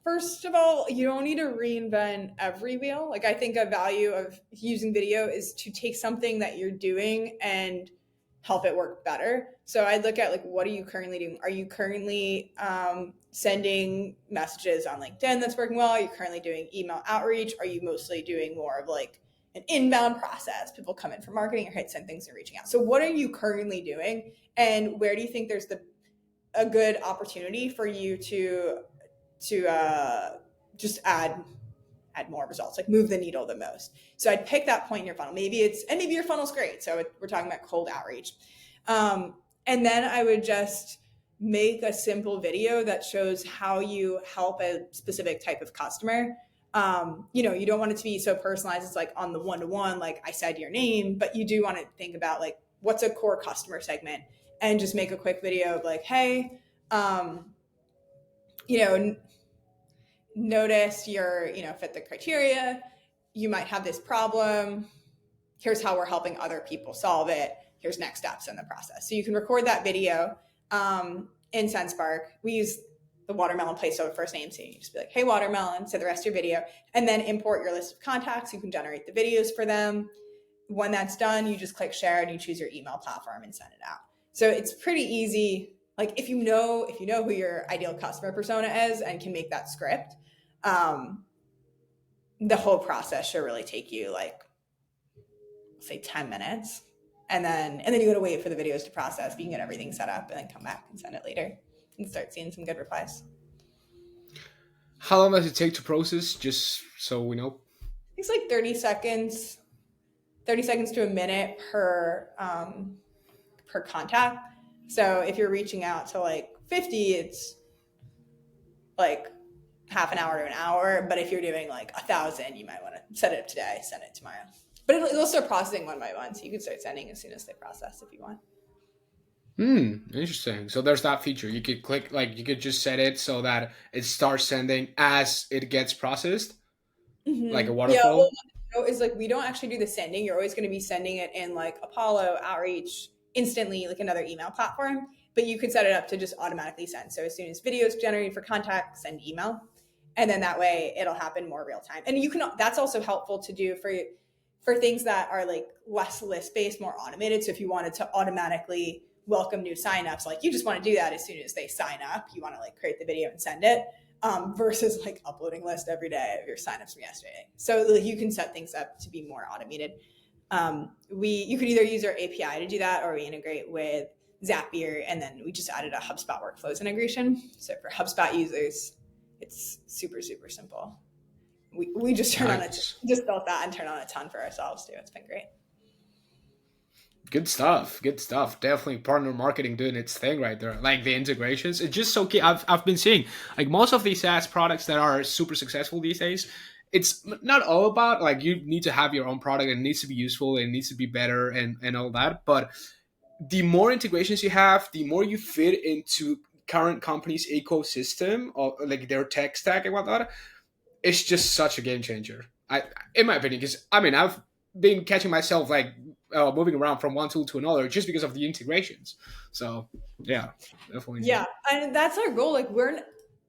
Speaker 3: first of all, you don't need to reinvent every wheel. Like I think a value of using video is to take something that you're doing and help it work better. So I'd look at like, what are you currently doing? Are you currently sending messages on LinkedIn that's working well? Are you currently doing email outreach? Are you mostly doing more of like an inbound process. People come in for marketing or send things and reaching out. So what are you currently doing, and where do you think there's a good opportunity for you to just add more results, like move the needle the most? So I'd pick that point in your funnel. Maybe your funnel's great. So we're talking about cold outreach. And then I would just make a simple video that shows how you help a specific type of customer. You don't want it to be so personalized. It's like on the one-to-one, like I said your name, but you do want to think about like, what's a core customer segment, and just make a quick video of like, hey, notice you're, fit the criteria. You might have this problem. Here's how we're helping other people solve it. Here's next steps in the process. So you can record that video in Sendspark. We use the watermelon placeholder first name. So you just be like, hey, watermelon, say the rest of your video, and then import your list of contacts. You can generate the videos for them. When that's done, you just click share and you choose your email platform and send it out. So it's pretty easy. Like if you know who your ideal customer persona is and can make that script, the whole process should really take you like, say 10 minutes. And then you gotta wait for the videos to process, but you can get everything set up and then come back and send it later and start seeing some good replies.
Speaker 2: How long does it take to process, just so we know?
Speaker 3: It's like 30 seconds to a minute per contact. So if you're reaching out to like 50, it's like half an hour to an hour. But if you're doing like 1,000, you might want to set it up today, send it tomorrow. But it'll start processing one by one. So you can start sending as soon as they process if you want.
Speaker 2: Interesting. So there's that feature. You could click, like you could just set it so that it starts sending as it gets processed, like a waterfall.
Speaker 3: Yeah, is like we don't actually do the sending. You're always going to be sending it in like Apollo, Outreach, Instantly, like another email platform. But you could set it up to just automatically send. So as soon as videos generated for contact, send email, and then that way it'll happen more real time. And you can. That's also helpful to do for things that are like less list based, more automated. So if you wanted to automatically welcome new signups, like you just want to do that as soon as they sign up. You want to like create the video and send it, versus like uploading list every day of your signups from yesterday. So like, you can set things up to be more automated. You could either use our API to do that, or we integrate with Zapier, and then we just added a HubSpot workflows integration. So for HubSpot users, it's super, super simple. We just just built that and turned on a ton for ourselves too. It's been great.
Speaker 2: Good stuff. Definitely partner marketing doing its thing right there. Like the integrations, it's just so key. I've been seeing like most of these SaaS products that are super successful these days. It's not all about like you need to have your own product and it needs to be useful and it needs to be better and all that. But the more integrations you have, the more you fit into current companies' ecosystem or like their tech stack and whatnot. It's just such a game changer. In my opinion, because I've been catching myself like moving around from one tool to another just because of the integrations. So yeah, definitely.
Speaker 3: Yeah, and that's our goal. Like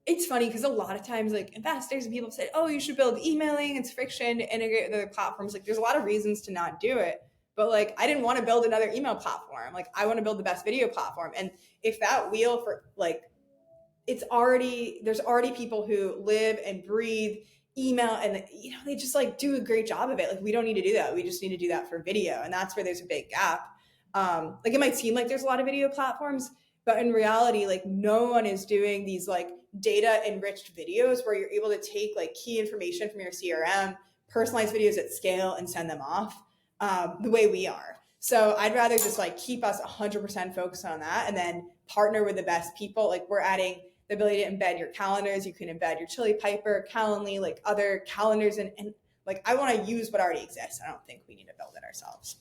Speaker 3: it's funny because a lot of times like investors and people say, oh, you should build emailing, it's friction to integrate with other platforms. Like there's a lot of reasons to not do it. But like I didn't want to build another email platform. Like I want to build the best video platform. And if that wheel for like there's already people who live and breathe email, and they just like do a great job of it. Like we don't need to do that. We just need to do that for video. And that's where there's a big gap. Like it might seem like there's a lot of video platforms, but in reality, like no one is doing these like data enriched videos where you're able to take like key information from your CRM, personalize videos at scale and send them off the way we are. So I'd rather just like keep us 100% focused on that and then partner with the best people. Like we're adding the ability to embed your calendars. You can embed your Chili Piper, Calendly, like other calendars. And like, I want to use what already exists. I don't think we need to build it ourselves.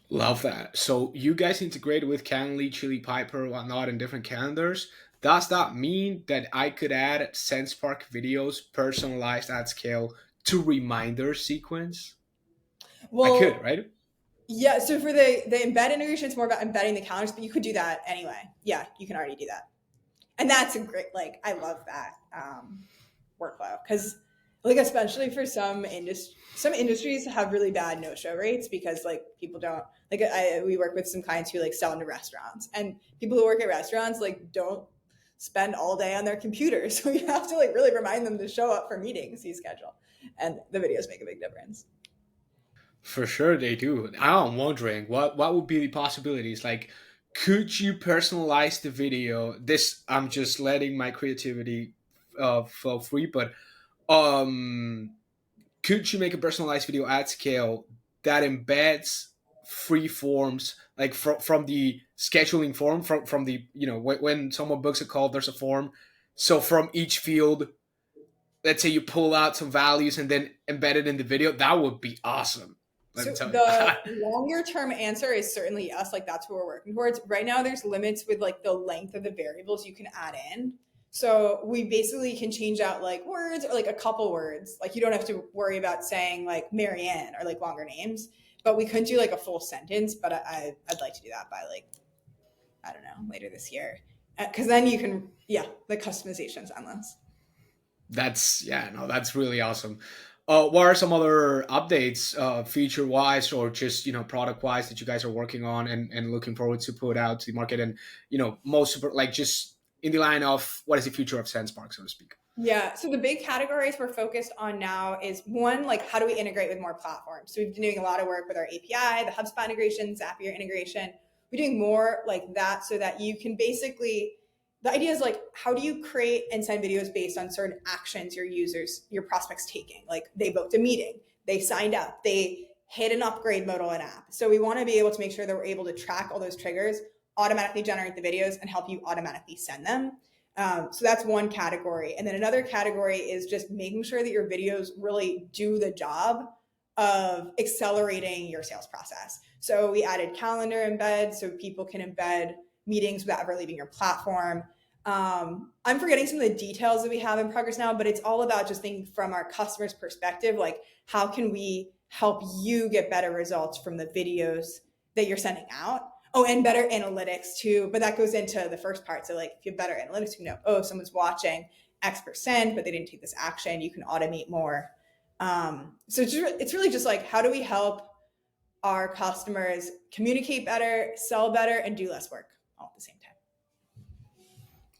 Speaker 2: Love that. So you guys integrated with Calendly, Chili Piper, whatnot, and different calendars. Does that mean that I could add Sendspark videos personalized at scale to reminder sequence? Well, I could, right?
Speaker 3: Yeah. So for the embed integration, it's more about embedding the calendars, but you could do that anyway. Yeah, you can already do that. And that's a great, like, I love that workflow because, like, especially for some industries have really bad no-show rates because, like, people don't, like, we work with some clients who, like, sell into restaurants, and people who work at restaurants, like, don't spend all day on their computers. So you have to, like, really remind them to show up for meetings you schedule. And the videos make a big difference.
Speaker 2: For sure they do. I'm wondering what would be the possibilities. Like, could you personalize the video? This I'm just letting my creativity flow free, but um, could you make a personalized video at scale that embeds free forms, like from the scheduling form, from the when someone books a call, there's a form. So from each field, let's say you pull out some values and then embed it in the video. That would be awesome. Let
Speaker 3: So
Speaker 2: me tell you.
Speaker 3: the longer term answer is certainly yes, like that's what we're working towards. Right now there's limits with like the length of the variables you can add in. So we basically can change out like words or like a couple words. Like you don't have to worry about saying like Marianne or like longer names, but we couldn't do like a full sentence. But I'd like to do that by like, I don't know, later this year. Cause then you can, yeah, the customization's endless.
Speaker 2: That's yeah, no, that's really awesome. What are some other updates, feature wise or just product wise that you guys are working on and looking forward to put out to the market? And most super, like just in the line of what is the future of Sendspark, so to speak.
Speaker 3: Yeah. So the big categories we're focused on now is one, like how do we integrate with more platforms? So we've been doing a lot of work with our API, the HubSpot integration, Zapier integration. We're doing more like that so that you can basically, the idea is like, how do you create and send videos based on certain actions your users, your prospects taking? Like they booked a meeting, they signed up, they hit an upgrade mode on an app. So we want to be able to make sure that we're able to track all those triggers, automatically generate the videos and help you automatically send them. So that's one category. And then another category is just making sure that your videos really do the job of accelerating your sales process. So we added calendar embed so people can embed meetings without ever leaving your platform. I'm forgetting some of the details that we have in progress now, but it's all about just thinking from our customer's perspective, like how can we help you get better results from the videos that you're sending out? Oh, and better analytics too. But that goes into the first part. So like if you have better analytics, you know, oh, someone's watching X%, but they didn't take this action. You can automate more. So it's really just like, how do we help our customers communicate better, sell better, and do less work all at the same time?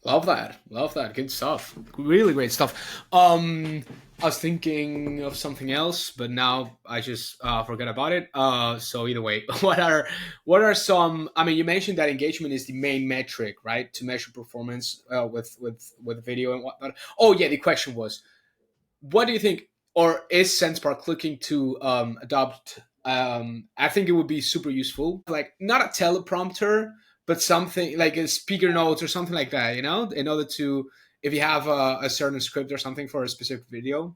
Speaker 2: Love that. Love that. Good stuff. Really great stuff. I was thinking of something else, but now I just forgot about it. So either way, what are some? I mean, you mentioned that engagement is the main metric, right, to measure performance with video and whatnot. Oh yeah, the question was, what do you think, or is Sendspark looking to adopt? I think it would be super useful, like not a teleprompter, but something like a speaker notes or something like that. In order to, if you have a certain script or something for a specific video.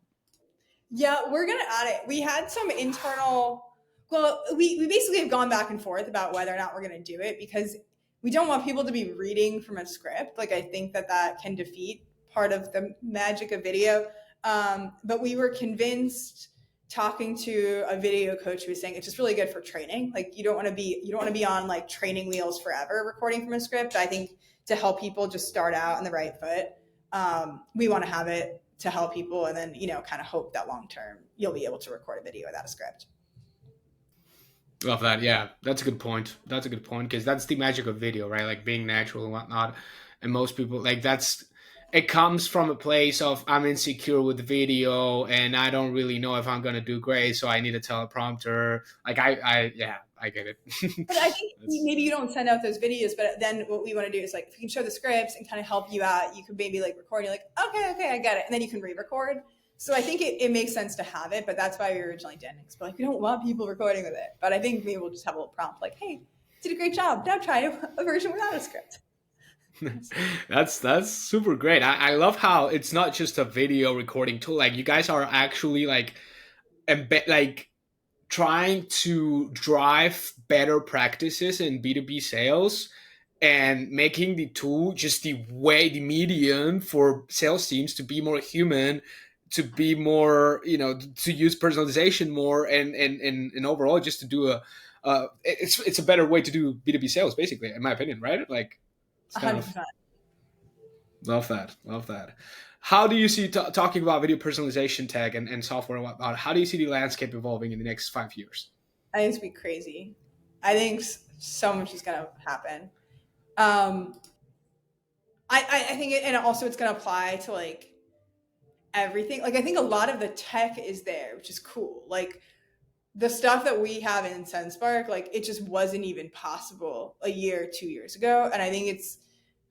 Speaker 3: Yeah, we're going to add it. We had some internal, well, we basically have gone back and forth about whether or not we're going to do it because we don't want people to be reading from a script. Like, I think that can defeat part of the magic of video. But we were convinced talking to a video coach who was saying it's just really good for training. Like you don't want to be on like training wheels forever recording from a script. I think to help people just start out on the right foot, we want to have it to help people and then, kind of hope that long term you'll be able to record a video without a script.
Speaker 2: Love that. Yeah, that's a good point. That's a good point because that's the magic of video, right? Like being natural and whatnot. And most people like it comes from a place of I'm insecure with the video and I don't really know if I'm gonna do great, so I need a teleprompter. Like I get it.
Speaker 3: But I think maybe you don't send out those videos, but then what we want to do is like if you can show the scripts and kind of help you out, you could maybe like record. You're like, okay, I get it, and then you can re-record. So I think it makes sense to have it, but that's why we originally didn't. But like we don't want people recording with it. But I think maybe we'll just have a little prompt like, hey, did a great job. Now try a version without a script.
Speaker 2: That's super great. I love how it's not just a video recording tool. Like you guys are actually like trying to drive better practices in B2B sales and making the tool just the medium for sales teams to be more human, to be more, to use personalization more and overall just to do it's a better way to do B2B sales, basically, in my opinion, right? Like,
Speaker 3: 100%.
Speaker 2: Love that. How do you see, talking about video personalization tech and software and whatnot, how do you see the landscape evolving in the next 5 years?
Speaker 3: I think it's going to be crazy. I think so much is going to happen. I think and also it's going to apply to like everything. Like I think a lot of the tech is there, which is cool. Like the stuff that we have in Sendspark, like it just wasn't even possible a year, 2 years ago. And I think it's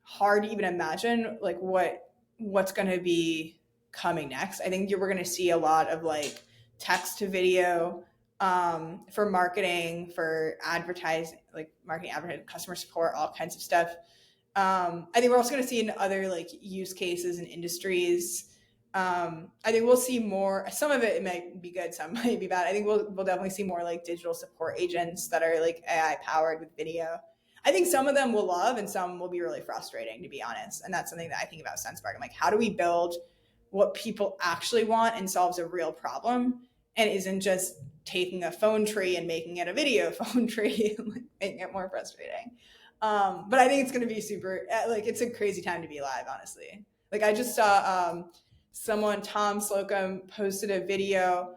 Speaker 3: hard to even imagine like what's going to be coming next. I think we're going to see a lot of like text to video for marketing, for advertising, like marketing, advertising, customer support, all kinds of stuff. I think we're also going to see in other like use cases and industries. I think we'll see more. Some of it might be good, some might be bad. I think we'll definitely see more like digital support agents that are like AI powered with video. I think some of them will love and some will be really frustrating, to be honest. And that's something that I think about Sendspark. I'm like, how do we build what people actually want and solves a real problem and isn't just taking a phone tree and making it a video phone tree and like, making it more frustrating. But I think it's going to be super, like, it's a crazy time to be alive, honestly. Like, I just saw someone, Tom Slocum, posted a video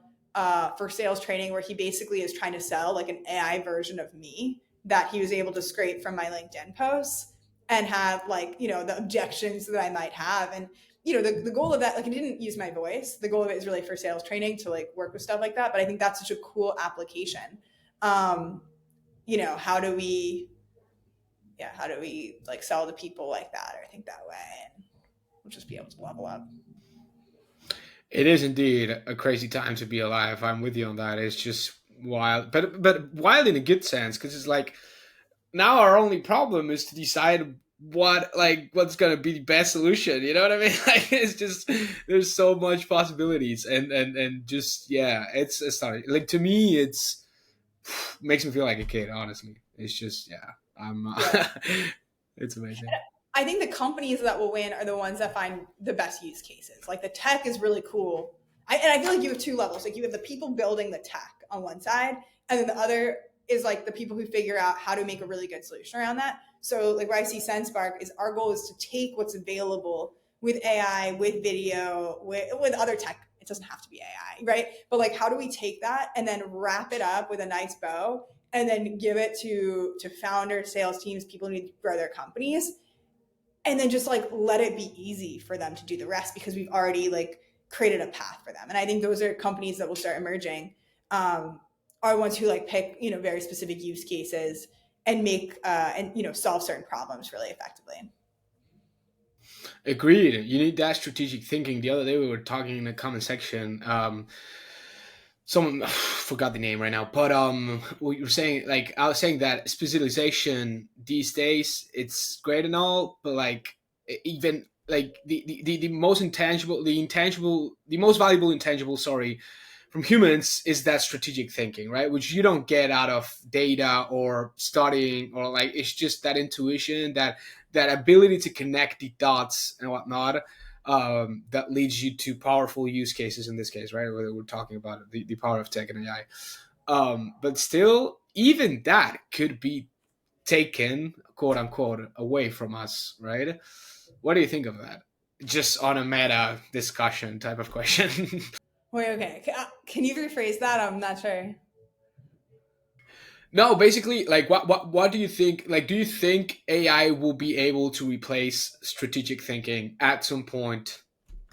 Speaker 3: for sales training where he basically is trying to sell like an AI version of me that he was able to scrape from my LinkedIn posts and have like, you know, the objections that I might have. And, you know, the goal of that, like, I didn't use my voice. The goal of it is really for sales training to like work with stuff like that. But I think that's such a cool application. You know, how do we like sell to people like that or think that way? And we'll just be able to level up.
Speaker 2: It is indeed a crazy time to be alive. I'm with you on that. It's just wild, but wild in a good sense, because it's like now our only problem is to decide what's gonna be the best solution. You know what I mean? Like, it's just there's so much possibilities, and just yeah, it's starting. Like, to me, it's makes me feel like a kid. Honestly, it's just yeah, it's amazing.
Speaker 3: I think the companies that will win are the ones that find the best use cases. Like the tech is really cool. And I feel like you have two levels. Like you have the people building the tech on one side, and then the other is like the people who figure out how to make a really good solution around that. So like where I see Sendspark is our goal is to take what's available with AI, with video, with other tech. It doesn't have to be AI, right? But like, how do we take that and then wrap it up with a nice bow and then give it to founders, sales teams, people who need to grow their companies, and then just like let it be easy for them to do the rest because we've already like created a path for them. And I think those are companies that will start emerging, are ones who like pick, you know, very specific use cases and make and, you know, solve certain problems really effectively.
Speaker 2: Agreed. You need that strategic thinking. The other day we were talking in the comment section. Someone forgot the name right now, but we were saying, like, I was saying that specialization these days, it's great and all, but like even like the most intangible, the most valuable intangible, sorry, from humans is that strategic thinking, right? Which you don't get out of data or studying, or like it's just that intuition, that ability to connect the dots and whatnot, that leads you to powerful use cases in this case, right? Whether we're talking about the power of tech and AI. But still, even that could be taken, quote unquote, away from us, right? What do you think of that? Just on a meta discussion type of question.
Speaker 3: Wait, okay. Can you rephrase that? I'm not sure.
Speaker 2: No, basically, like, what do you think? Like, do you think AI will be able to replace strategic thinking at some point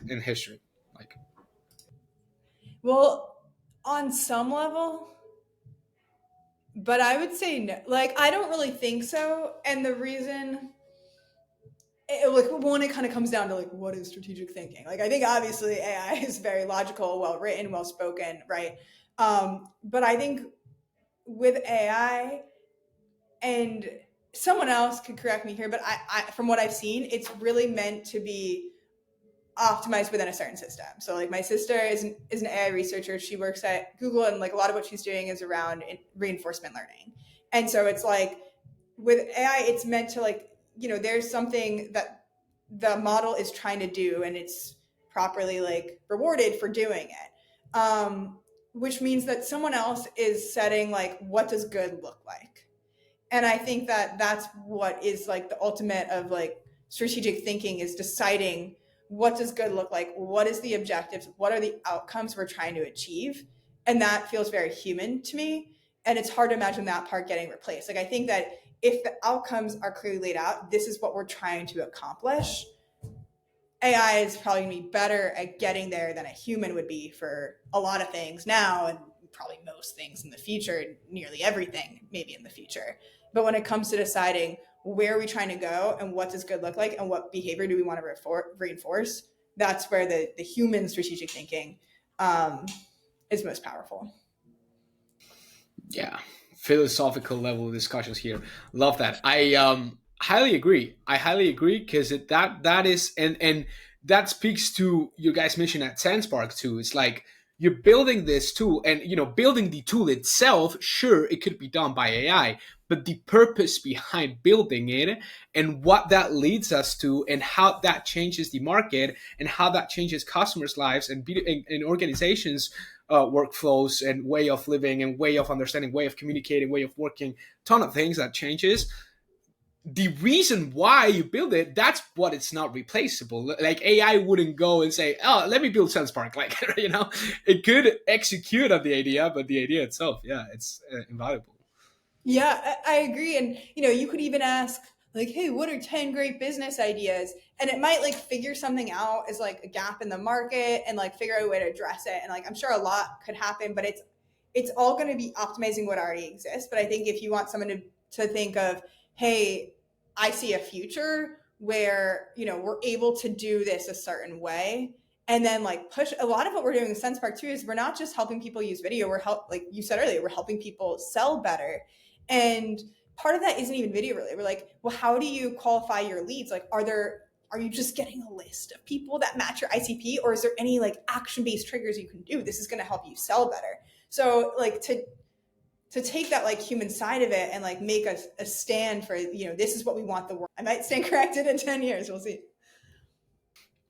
Speaker 2: in history? Like,
Speaker 3: Well, on some level, but I would say no. Like, I don't really think so. And the reason, like, one, it kind of comes down to like, what is strategic thinking? Like, I think obviously AI is very logical, well written, well spoken, right? But I think with AI, and someone else could correct me here, but I from what I've seen, it's really meant to be optimized within a certain system. So like my sister is an AI researcher. She works at Google, and like a lot of what she's doing is around reinforcement learning. And so it's like with AI, it's meant to like, you know, there's something that the model is trying to do, and it's properly like rewarded for doing it. Which means that someone else is setting like, what does good look like? And I think that that's what is like the ultimate of like strategic thinking, is deciding what does good look like, what is the objectives, what are the outcomes we're trying to achieve. And that feels very human to me, and it's hard to imagine that part getting replaced. Like, I think that if the outcomes are clearly laid out, this is what we're trying to accomplish, AI is probably going to be better at getting there than a human would be for a lot of things now, and probably most things in the future, nearly everything maybe in the future. But when it comes to deciding where are we trying to go and what does good look like and what behavior do we want to reinforce, that's where the human strategic thinking is most powerful.
Speaker 2: Yeah, philosophical level discussions here. Love that. I highly agree. Because that is, and that speaks to your guys' mission at Sendspark too. It's like you're building this tool, and building the tool itself. Sure, it could be done by AI, but the purpose behind building it and what that leads us to, and how that changes the market, and how that changes customers' lives and organizations. Workflows and way of living and way of understanding, way of communicating, way of working, ton of things that changes. The reason why you build it, that's what it's not replaceable. Like AI wouldn't go and say, oh, let me build Sendspark. Like, it could execute on the idea, but the idea itself, it's invaluable.
Speaker 3: Yeah, I agree. And, you could even ask like, hey, what are 10 great business ideas? And it might like figure something out as like a gap in the market and like figure out a way to address it. And like, I'm sure a lot could happen, but it's all going to be optimizing what already exists. But I think if you want someone to think of, hey, I see a future where, we're able to do this a certain way. And then like push a lot of what we're doing in Sendspark too is we're not just helping people use video. Like you said earlier, we're helping people sell better. And part of that isn't even video related. We're like, well, how do you qualify your leads? Like, are you just getting a list of people that match your ICP, or is there any like action-based triggers you can do? This is going to help you sell better. So like to take that like human side of it and like make a stand for, this is what we want the world. I might stand corrected in 10 years. We'll see.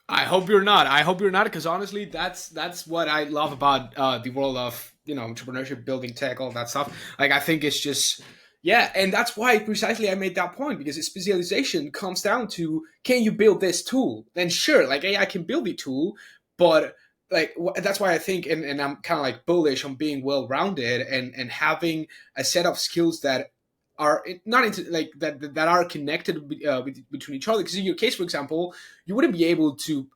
Speaker 2: I hope you're not. Because honestly, that's what I love about the world of entrepreneurship, building tech, all that stuff. Like I think it's just and that's why precisely I made that point, because specialization comes down to, can you build this tool? Then sure, like AI can build the tool, but like that's why I think, and I'm kind of like bullish on being well-rounded and having a set of skills that are not into like that are connected between each other. Because in your case, for example, you wouldn't be able to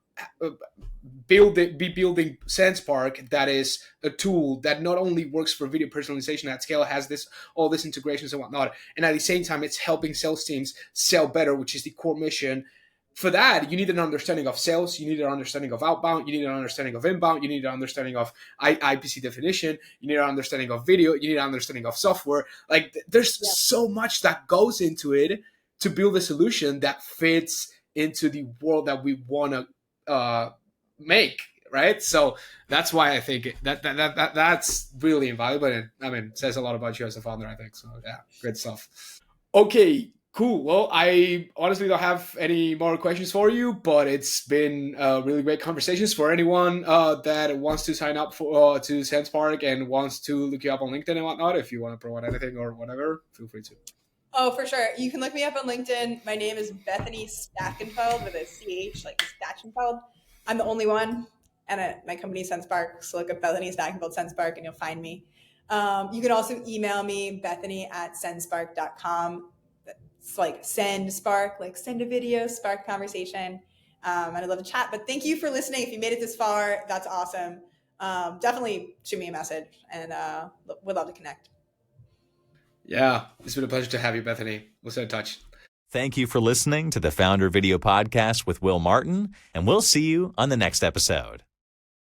Speaker 2: be building Sendspark, that is a tool that not only works for video personalization at scale, has all this integrations and whatnot, and at the same time it's helping sales teams sell better, which is the core mission. For that, you need an understanding of sales, you need an understanding of outbound, you need an understanding of inbound, you need an understanding of IPC definition, you need an understanding of video, you need an understanding of software. Like there's so much that goes into it to build a solution that fits into the world that we want to make, right? So that's why I think that's really invaluable, and I mean, says a lot about you as a founder, I think. So yeah, great stuff. Okay, cool. Well, I honestly don't have any more questions for you, but it's been really great conversations. For anyone that wants to sign up for to Sendspark and wants to look you up on LinkedIn and whatnot, if you want to provide anything or whatever, feel free to.
Speaker 3: Oh, for sure. You can look me up on LinkedIn. My name is Bethany Stachenfeld with a CH, like Stachenfeld. I'm the only one. And my company, Sendspark. So look up Bethany Stachenfeld Sendspark and you'll find me. You can also email me, bethany@sendspark.com. It's like Sendspark, like send a video, spark conversation. And I'd love to chat. But thank you for listening. If you made it this far, that's awesome. Definitely shoot me a message and would love to connect.
Speaker 2: Yeah, it's been a pleasure to have you, Bethany. We'll stay in touch.
Speaker 1: Thank you for listening to the FounderVideo podcast with Will Martin, and we'll see you on the next episode.